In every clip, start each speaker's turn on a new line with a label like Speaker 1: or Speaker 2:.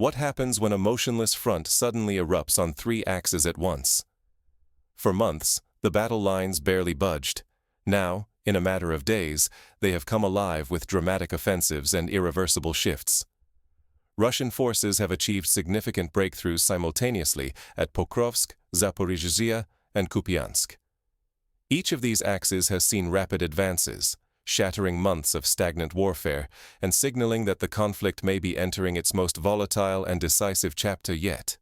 Speaker 1: What happens when a motionless front suddenly erupts on three axes at once? For months, the battle lines barely budged. Now, in a matter of days, they have come alive with dramatic offensives and irreversible shifts. Russian forces have achieved significant breakthroughs simultaneously at Pokrovsk, Zaporizhzhia, and Kupiansk. Each of these axes has seen rapid advances, shattering months of stagnant warfare and signaling that the conflict may be entering its most volatile and decisive chapter yet.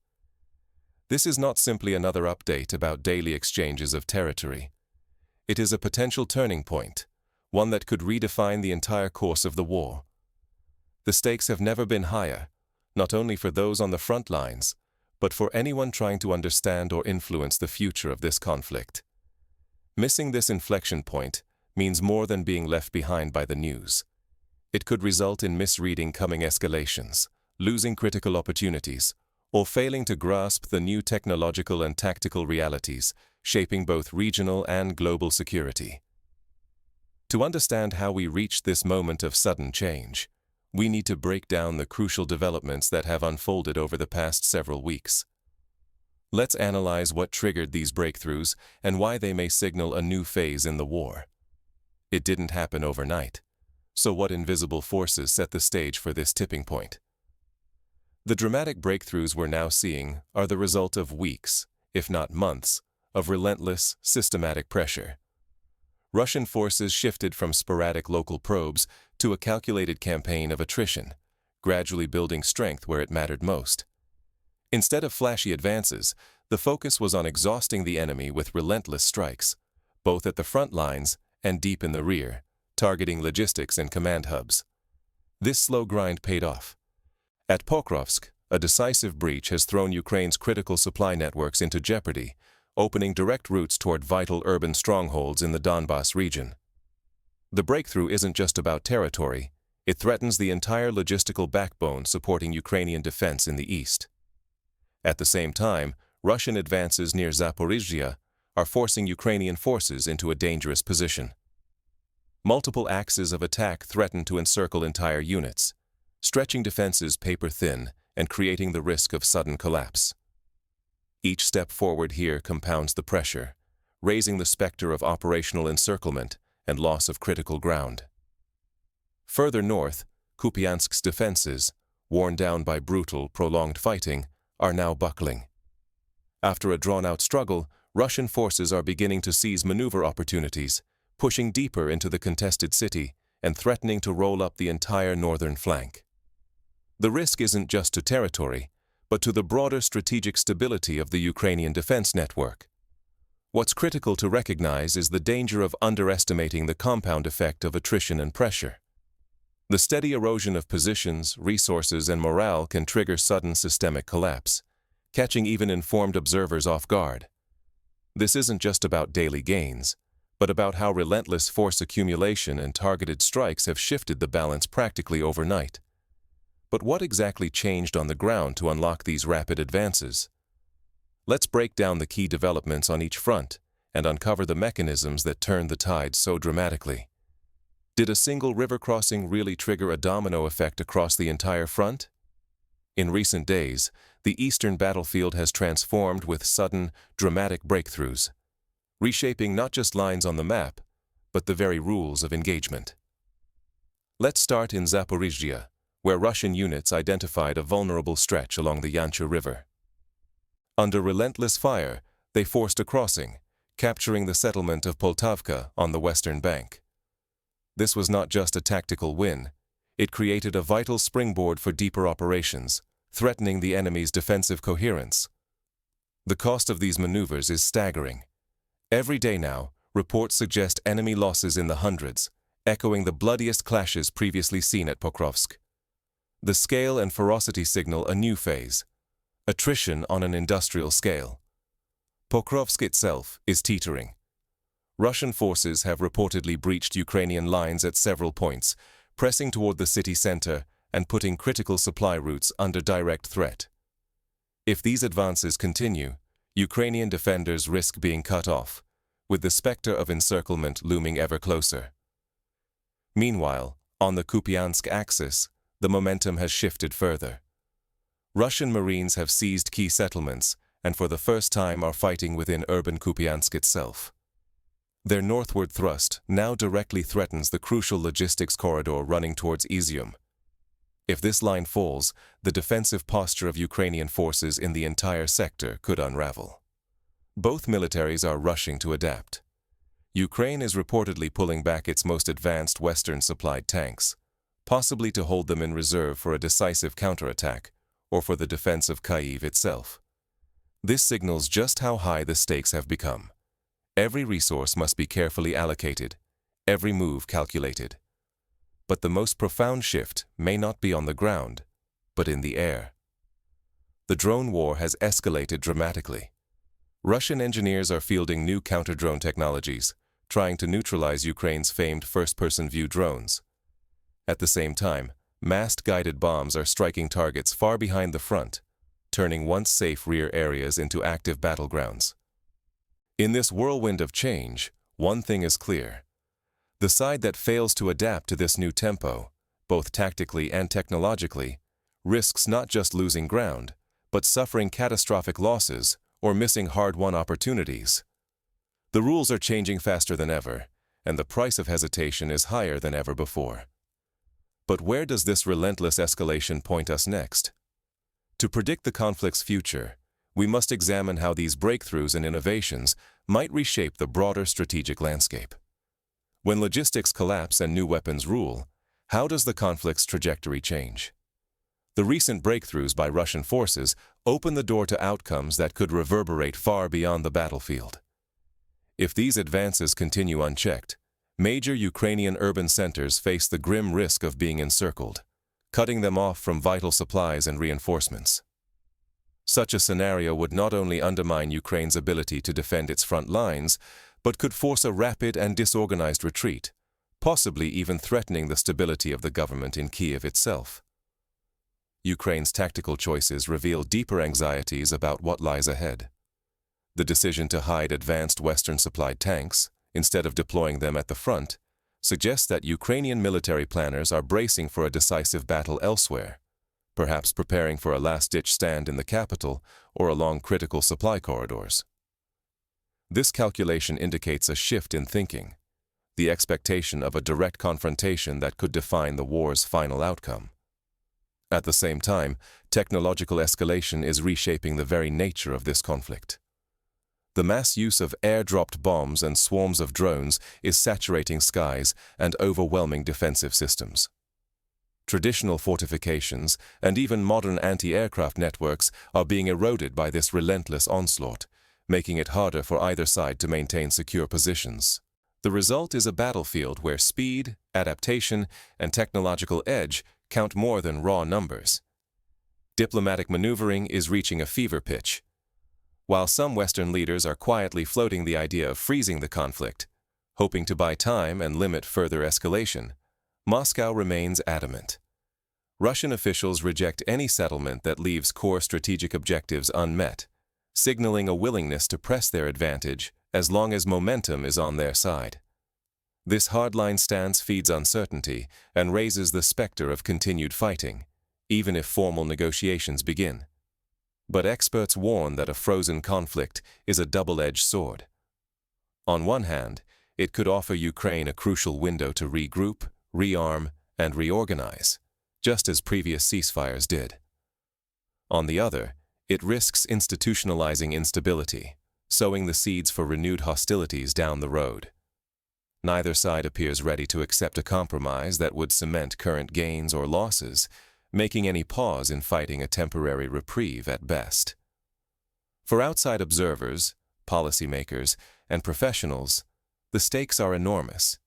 Speaker 1: This is not simply another update about daily exchanges of territory. It is a potential turning point, one that could redefine the entire course of the war. The stakes have never been higher, not only for those on the front lines, but for anyone trying to understand or influence the future of this conflict. Missing this inflection point means more than being left behind by the news. It could result in misreading coming escalations, losing critical opportunities, or failing to grasp the new technological and tactical realities shaping both regional and global security. To understand how we reached this moment of sudden change, we need to break down the crucial developments that have unfolded over the past several weeks. Let's analyze what triggered these breakthroughs and why they may signal a new phase in the war. It didn't happen overnight. So what invisible forces set the stage for this tipping point? The dramatic breakthroughs we're now seeing are the result of weeks, if not months, of relentless, systematic pressure. Russian forces shifted from sporadic local probes to a calculated campaign of attrition, gradually building strength where it mattered most. Instead of flashy advances, the focus was on exhausting the enemy with relentless strikes, both at the front lines and deep in the rear, targeting logistics and command hubs. This slow grind paid off. At Pokrovsk, a decisive breach has thrown Ukraine's critical supply networks into jeopardy, opening direct routes toward vital urban strongholds in the Donbas region. The breakthrough isn't just about territory, it threatens the entire logistical backbone supporting Ukrainian defense in the east. At the same time, Russian advances near Zaporizhzhia are forcing Ukrainian forces into a dangerous position. Multiple axes of attack threaten to encircle entire units, stretching defenses paper-thin and creating the risk of sudden collapse. Each step forward here compounds the pressure, raising the specter of operational encirclement and loss of critical ground. Further north, Kupiansk's defenses, worn down by brutal, prolonged fighting, are now buckling. After a drawn-out struggle, Russian forces are beginning to seize maneuver opportunities, pushing deeper into the contested city and threatening to roll up the entire northern flank. The risk isn't just to territory, but to the broader strategic stability of the Ukrainian defense network. What's critical to recognize is the danger of underestimating the compound effect of attrition and pressure. The steady erosion of positions, resources, and morale can trigger sudden systemic collapse, catching even informed observers off guard. This isn't just about daily gains, but about how relentless force accumulation and targeted strikes have shifted the balance practically overnight. But what exactly changed on the ground to unlock these rapid advances? Let's break down the key developments on each front and uncover the mechanisms that turned the tide so dramatically. Did a single river crossing really trigger a domino effect across the entire front? In recent days, the eastern battlefield has transformed with sudden, dramatic breakthroughs, reshaping not just lines on the map, but the very rules of engagement. Let's start in Zaporizhzhia, where Russian units identified a vulnerable stretch along the Yancha River. Under relentless fire, they forced a crossing, capturing the settlement of Poltavka on the western bank. This was not just a tactical win, it created a vital springboard for deeper operations, threatening the enemy's defensive coherence. The cost of these maneuvers is staggering. Every day now, reports suggest enemy losses in the hundreds, echoing the bloodiest clashes previously seen at Pokrovsk. The scale and ferocity signal a new phase, attrition on an industrial scale. Pokrovsk itself is teetering. Russian forces have reportedly breached Ukrainian lines at several points, pressing toward the city center and putting critical supply routes under direct threat. If these advances continue, Ukrainian defenders risk being cut off, with the specter of encirclement looming ever closer. Meanwhile, on the Kupiansk axis, the momentum has shifted further. Russian Marines have seized key settlements and for the first time are fighting within urban Kupiansk itself. Their northward thrust now directly threatens the crucial logistics corridor running towards Izium. If this line falls, the defensive posture of Ukrainian forces in the entire sector could unravel. Both militaries are rushing to adapt. Ukraine is reportedly pulling back its most advanced Western-supplied tanks, possibly to hold them in reserve for a decisive counterattack or for the defense of Kyiv itself. This signals just how high the stakes have become. Every resource must be carefully allocated, every move calculated. But the most profound shift may not be on the ground, but in the air. The drone war has escalated dramatically. Russian engineers are fielding new counter-drone technologies, trying to neutralize Ukraine's famed first-person view drones. At the same time, massed guided bombs are striking targets far behind the front, turning once safe rear areas into active battlegrounds. In this whirlwind of change, one thing is clear. The side that fails to adapt to this new tempo, both tactically and technologically, risks not just losing ground, but suffering catastrophic losses or missing hard-won opportunities. The rules are changing faster than ever, and the price of hesitation is higher than ever before. But where does this relentless escalation point us next? To predict the conflict's future, we must examine how these breakthroughs and innovations might reshape the broader strategic landscape. When logistics collapse and new weapons rule, how does the conflict's trajectory change? The recent breakthroughs by Russian forces open the door to outcomes that could reverberate far beyond the battlefield. If these advances continue unchecked, major Ukrainian urban centers face the grim risk of being encircled, cutting them off from vital supplies and reinforcements. Such a scenario would not only undermine Ukraine's ability to defend its front lines, but could force a rapid and disorganized retreat, possibly even threatening the stability of the government in Kyiv itself. Ukraine's tactical choices reveal deeper anxieties about what lies ahead. The decision to hide advanced Western-supplied tanks, instead of deploying them at the front, suggests that Ukrainian military planners are bracing for a decisive battle elsewhere, perhaps preparing for a last-ditch stand in the capital or along critical supply corridors. This calculation indicates a shift in thinking, the expectation of a direct confrontation that could define the war's final outcome. At the same time, technological escalation is reshaping the very nature of this conflict. The mass use of air-dropped bombs and swarms of drones is saturating skies and overwhelming defensive systems. Traditional fortifications and even modern anti-aircraft networks are being eroded by this relentless onslaught, making it harder for either side to maintain secure positions. The result is a battlefield where speed, adaptation, and technological edge count more than raw numbers. Diplomatic maneuvering is reaching a fever pitch. While some Western leaders are quietly floating the idea of freezing the conflict, hoping to buy time and limit further escalation, Moscow remains adamant. Russian officials reject any settlement that leaves core strategic objectives unmet, signaling a willingness to press their advantage as long as momentum is on their side. This hardline stance feeds uncertainty and raises the specter of continued fighting, even if formal negotiations begin. But experts warn that a frozen conflict is a double-edged sword. On one hand, it could offer Ukraine a crucial window to regroup, rearm, and reorganize, just as previous ceasefires did. On the other, it risks institutionalizing instability, sowing the seeds for renewed hostilities down the road. Neither side appears ready to accept a compromise that would cement current gains or losses, making any pause in fighting a temporary reprieve at best. For outside observers, policymakers, and professionals, the stakes are enormous.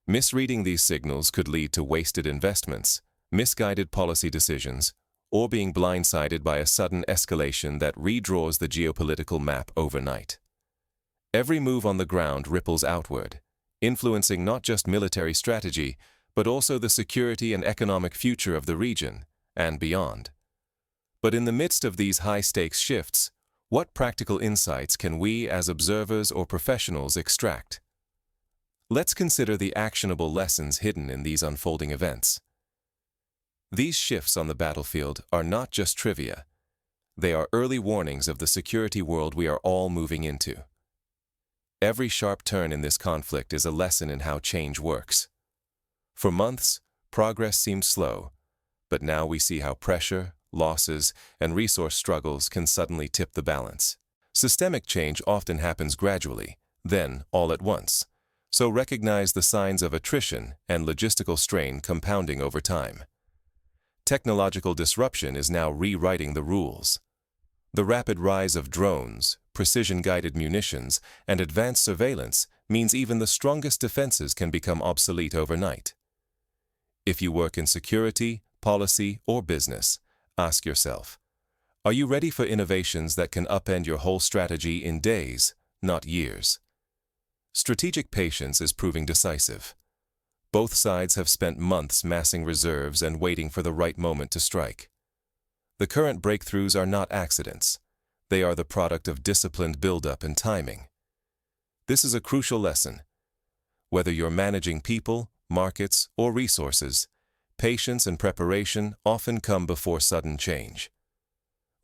Speaker 1: Misreading these signals could lead to wasted investments, misguided policy decisions, or being blindsided by a sudden escalation that redraws the geopolitical map overnight. Every move on the ground ripples outward, influencing not just military strategy, but also the security and economic future of the region and beyond. But in the midst of these high-stakes shifts, what practical insights can we as observers or professionals extract? Let's consider the actionable lessons hidden in these unfolding events. These shifts on the battlefield are not just trivia. They are early warnings of the security world we are all moving into. Every sharp turn in this conflict is a lesson in how change works. For months, progress seemed slow, but now we see how pressure, losses, and resource struggles can suddenly tip the balance. Systemic change often happens gradually, then all at once, so recognize the signs of attrition and logistical strain compounding over time. Technological disruption is now rewriting the rules. The rapid rise of drones, precision-guided munitions, and advanced surveillance means even the strongest defenses can become obsolete overnight. If you work in security, policy, or business, ask yourself, are you ready for innovations that can upend your whole strategy in days, not years? Strategic patience is proving decisive. Both sides have spent months massing reserves and waiting for the right moment to strike. The current breakthroughs are not accidents. They are the product of disciplined buildup and timing. This is a crucial lesson. Whether you're managing people, markets, or resources, patience and preparation often come before sudden change.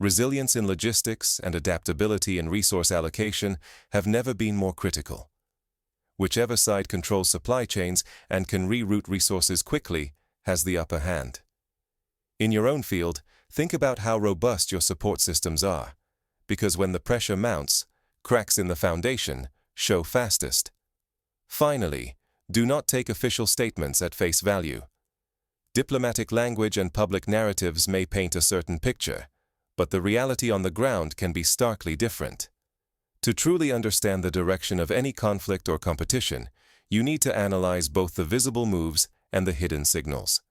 Speaker 1: Resilience in logistics and adaptability in resource allocation have never been more critical. Whichever side controls supply chains and can reroute resources quickly has the upper hand. In your own field, think about how robust your support systems are, because when the pressure mounts, cracks in the foundation show fastest. Finally, do not take official statements at face value. Diplomatic language and public narratives may paint a certain picture, but the reality on the ground can be starkly different. To truly understand the direction of any conflict or competition, you need to analyze both the visible moves and the hidden signals.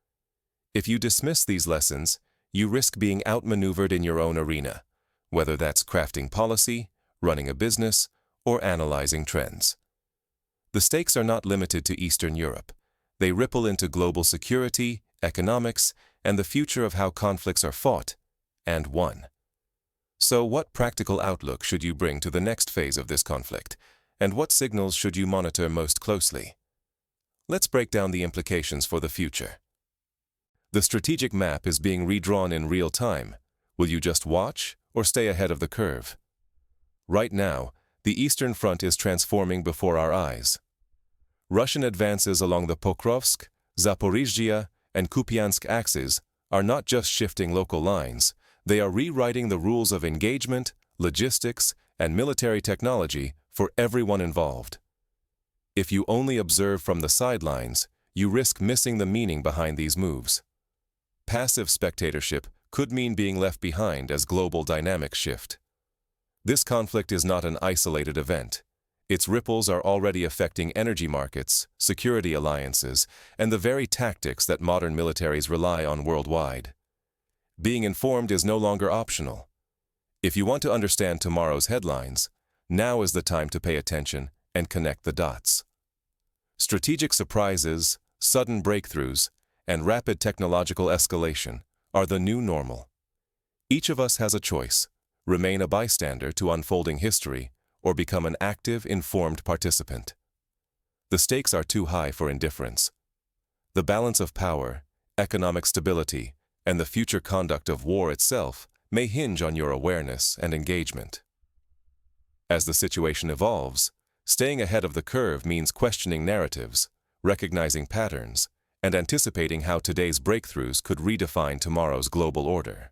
Speaker 1: If you dismiss these lessons, you risk being outmaneuvered in your own arena, whether that's crafting policy, running a business, or analyzing trends. The stakes are not limited to Eastern Europe. They ripple into global security, economics, and the future of how conflicts are fought and won. So what practical outlook should you bring to the next phase of this conflict, and what signals should you monitor most closely? Let's break down the implications for the future. The strategic map is being redrawn in real time. Will you just watch or stay ahead of the curve? Right now, the Eastern Front is transforming before our eyes. Russian advances along the Pokrovsk, Zaporizhzhia, and Kupiansk axes are not just shifting local lines, they are rewriting the rules of engagement, logistics, and military technology for everyone involved. If you only observe from the sidelines, you risk missing the meaning behind these moves. Passive spectatorship could mean being left behind as global dynamics shift. This conflict is not an isolated event. Its ripples are already affecting energy markets, security alliances, and the very tactics that modern militaries rely on worldwide. Being informed is no longer optional. If you want to understand tomorrow's headlines, now is the time to pay attention and connect the dots. Strategic surprises, sudden breakthroughs, and rapid technological escalation are the new normal. Each of us has a choice: remain a bystander to unfolding history or become an active, informed participant. The stakes are too high for indifference. The balance of power, economic stability, and the future conduct of war itself may hinge on your awareness and engagement. As the situation evolves, staying ahead of the curve means questioning narratives, recognizing patterns, and anticipating how today's breakthroughs could redefine tomorrow's global order.